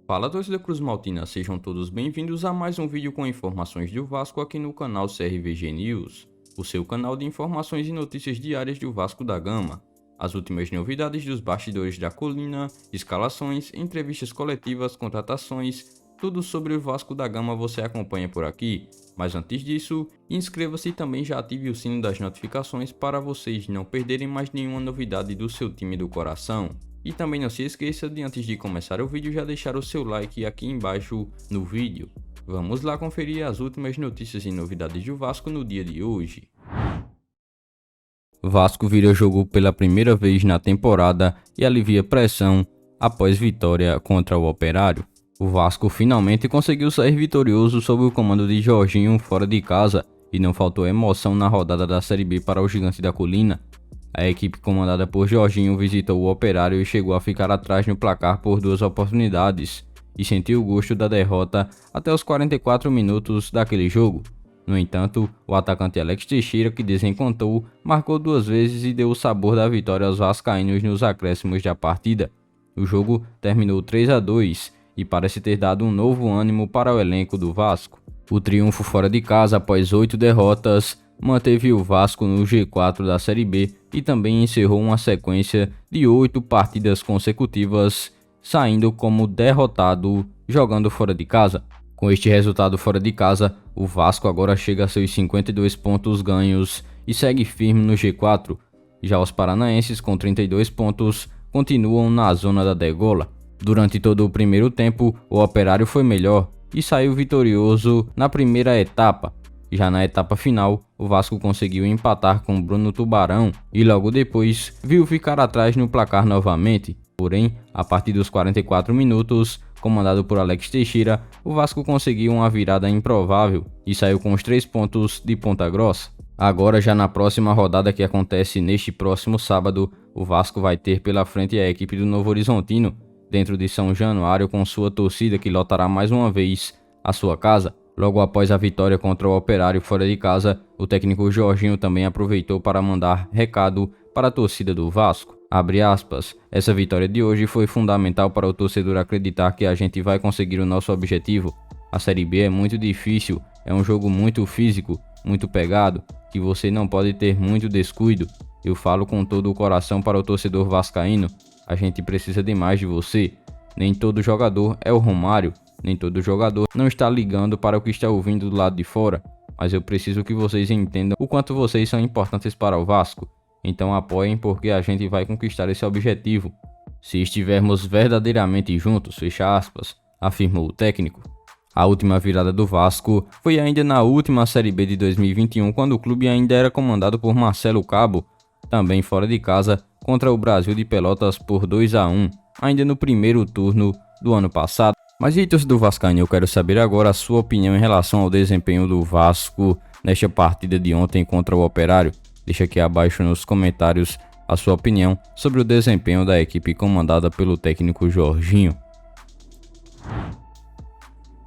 Fala, torcida Cruz Maltina, sejam todos bem-vindos a mais um vídeo com informações do Vasco aqui no canal CRVG News, o seu canal de informações e notícias diárias do Vasco da Gama. As últimas novidades dos bastidores da colina, escalações, entrevistas coletivas, contratações, tudo sobre o Vasco da Gama você acompanha por aqui. Mas antes disso, inscreva-se e também já ative o sino das notificações para vocês não perderem mais nenhuma novidade do seu time do coração. E também não se esqueça de, antes de começar o vídeo, já deixar o seu like aqui embaixo no vídeo. Vamos lá conferir as últimas notícias e novidades do Vasco no dia de hoje. Vasco vira jogo pela primeira vez na temporada e alivia pressão após vitória contra o Operário. O Vasco finalmente conseguiu sair vitorioso sob o comando de Jorginho fora de casa e não faltou emoção na rodada da Série B para o Gigante da Colina. A equipe comandada por Jorginho visitou o Operário e chegou a ficar atrás no placar por 2 oportunidades, e sentiu o gosto da derrota até os 44 minutos daquele jogo. No entanto, o atacante Alex Teixeira, que desencantou, marcou 2 vezes e deu o sabor da vitória aos vascaínos nos acréscimos da partida. O jogo terminou 3-2 e parece ter dado um novo ânimo para o elenco do Vasco. O triunfo fora de casa após 8 derrotas manteve o Vasco no G4 da Série B e também encerrou uma sequência de 8 partidas consecutivas, saindo como derrotado jogando fora de casa. Com este resultado fora de casa, o Vasco agora chega a seus 52 pontos ganhos e segue firme no G4. Já os paranaenses, com 32 pontos, continuam na zona da degola. Durante todo o primeiro tempo, o Operário foi melhor e saiu vitorioso na primeira etapa. Já na etapa final, o Vasco conseguiu empatar com Bruno Tubarão e logo depois viu ficar atrás no placar novamente. Porém, a partir dos 44 minutos, comandado por Alex Teixeira, o Vasco conseguiu uma virada improvável e saiu com os 3 pontos de Ponta Grossa. Agora, já na próxima rodada, que acontece neste próximo sábado, o Vasco vai ter pela frente a equipe do Novo Horizontino, dentro de São Januário, com sua torcida que lotará mais uma vez a sua casa. Logo após a vitória contra o Operário fora de casa, o técnico Jorginho também aproveitou para mandar recado para a torcida do Vasco. Abre aspas, essa vitória de hoje foi fundamental para o torcedor acreditar que a gente vai conseguir o nosso objetivo. A Série B é muito difícil, é um jogo muito físico, muito pegado, que você não pode ter muito descuido. Eu falo com todo o coração para o torcedor vascaíno, a gente precisa demais de você. Nem todo jogador é o Romário. Nem todo jogador não está ligando para o que está ouvindo do lado de fora, mas eu preciso que vocês entendam o quanto vocês são importantes para o Vasco. Então apoiem, porque a gente vai conquistar esse objetivo. Se estivermos verdadeiramente juntos, fecha aspas, afirmou o técnico. A última virada do Vasco foi ainda na última Série B de 2021, quando o clube ainda era comandado por Marcelo Cabo, também fora de casa, contra o Brasil de Pelotas por 2-1, ainda no primeiro turno do ano passado. Mas e aí, torcedor vascaíno, eu quero saber agora a sua opinião em relação ao desempenho do Vasco nesta partida de ontem contra o Operário. Deixa aqui abaixo nos comentários a sua opinião sobre o desempenho da equipe comandada pelo técnico Jorginho.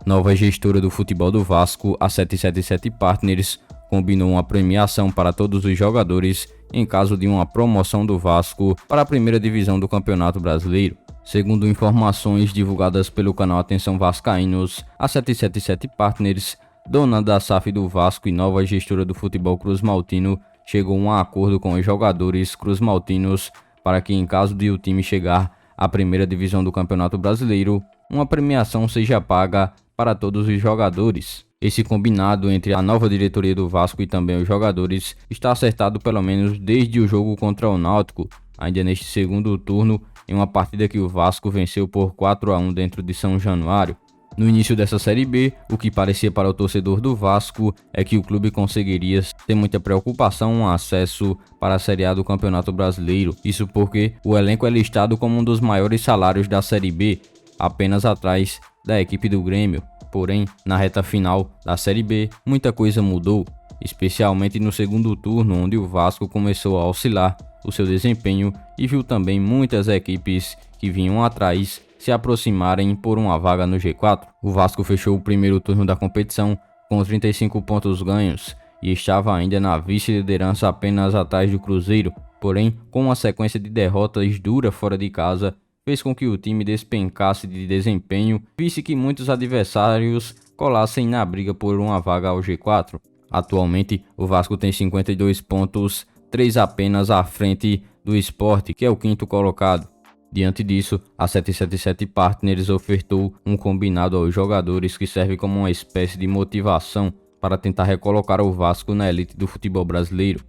Nova gestora do futebol do Vasco, a 777 Partners, combinou uma premiação para todos os jogadores em caso de uma promoção do Vasco para a primeira divisão do Campeonato Brasileiro. Segundo informações divulgadas pelo canal Atenção Vascaínos, a 777 Partners, dona da SAF do Vasco e nova gestora do futebol Cruz Maltino, chegou a um acordo com os jogadores Cruz Maltinos para que, em caso de o time chegar à primeira divisão do Campeonato Brasileiro, uma premiação seja paga para todos os jogadores. Esse combinado entre a nova diretoria do Vasco e também os jogadores está acertado pelo menos desde o jogo contra o Náutico, ainda neste segundo turno, em uma partida que o Vasco venceu por 4-1 dentro de São Januário. No início dessa Série B, o que parecia para o torcedor do Vasco é que o clube conseguiria, sem muita preocupação, um acesso para a Série A do Campeonato Brasileiro. Isso porque o elenco é listado como um dos maiores salários da Série B, apenas atrás da equipe do Grêmio. Porém, na reta final da Série B, muita coisa mudou, especialmente no segundo turno, onde o Vasco começou a oscilar o seu desempenho e viu também muitas equipes que vinham atrás se aproximarem por uma vaga no G4. O Vasco fechou o primeiro turno da competição com 35 pontos ganhos e estava ainda na vice-liderança apenas atrás do Cruzeiro, porém com uma sequência de derrotas dura fora de casa, fez com que o time despencasse de desempenho, visto que muitos adversários colassem na briga por uma vaga ao G4. Atualmente, o Vasco tem 52 pontos, 3 apenas à frente do Sport, que é o quinto colocado. Diante disso, a 777 Partners ofertou um combinado aos jogadores que serve como uma espécie de motivação para tentar recolocar o Vasco na elite do futebol brasileiro.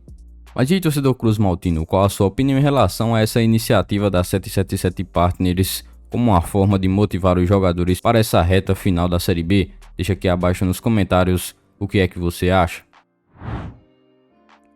Mas e aí, torcedor Cruz Maltino, qual a sua opinião em relação a essa iniciativa da 777 Partners como uma forma de motivar os jogadores para essa reta final da Série B? Deixa aqui abaixo nos comentários o que é que você acha.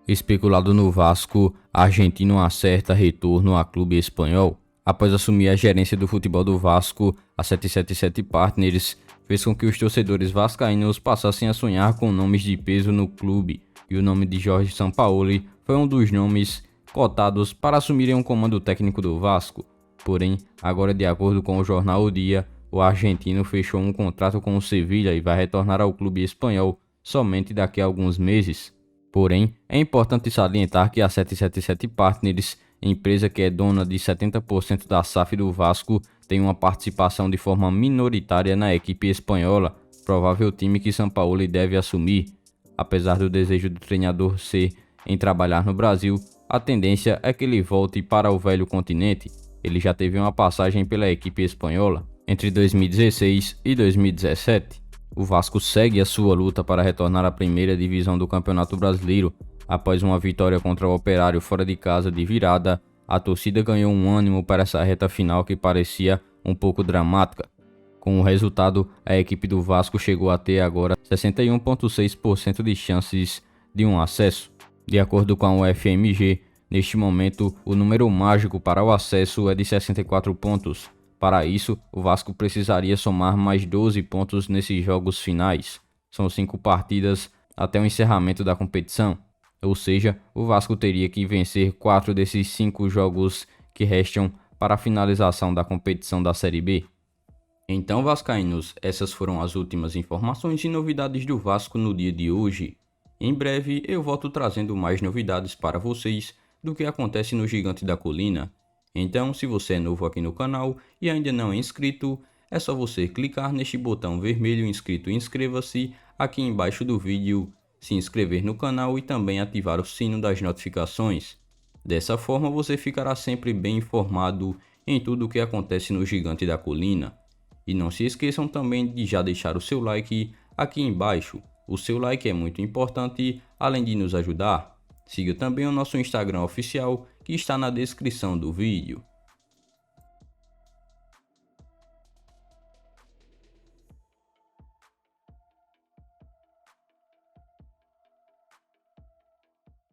Especulado no Vasco, argentino acerta retorno a clube espanhol. Após assumir a gerência do futebol do Vasco, a 777 Partners fez com que os torcedores vascaínos passassem a sonhar com nomes de peso no clube, e o nome de Jorge Sampaoli foi um dos nomes cotados para assumirem um comando técnico do Vasco. Porém, agora, de acordo com o jornal O Dia, o argentino fechou um contrato com o Sevilha e vai retornar ao clube espanhol somente daqui a alguns meses. Porém, é importante salientar que a 777 Partners, empresa que é dona de 70% da SAF do Vasco, tem uma participação de forma minoritária na equipe espanhola, provável time que Sampaoli deve assumir. Apesar do desejo do treinador ser em trabalhar no Brasil, a tendência é que ele volte para o velho continente. Ele já teve uma passagem pela equipe espanhola entre 2016 e 2017. O Vasco segue a sua luta para retornar à primeira divisão do Campeonato Brasileiro. Após uma vitória contra o Operário fora de casa de virada, a torcida ganhou um ânimo para essa reta final que parecia um pouco dramática. Com o resultado, a equipe do Vasco chegou a ter agora 61,6% de chances de um acesso. De acordo com o FMG, neste momento o número mágico para o acesso é de 64 pontos. Para isso, o Vasco precisaria somar mais 12 pontos nesses jogos finais. São 5 partidas até o encerramento da competição. Ou seja, o Vasco teria que vencer 4 desses 5 jogos que restam para a finalização da competição da Série B. Então, vascaínos, essas foram as últimas informações e novidades do Vasco no dia de hoje. Em breve eu volto trazendo mais novidades para vocês do que acontece no Gigante da Colina. Então, se você é novo aqui no canal e ainda não é inscrito, é só você clicar neste botão vermelho inscrito e inscreva-se aqui embaixo do vídeo, se inscrever no canal e também ativar o sino das notificações. Dessa forma você ficará sempre bem informado em tudo o que acontece no Gigante da Colina. E não se esqueçam também de já deixar o seu like aqui embaixo. O seu like é muito importante, além de nos ajudar. Siga também o nosso Instagram oficial, que está na descrição do vídeo.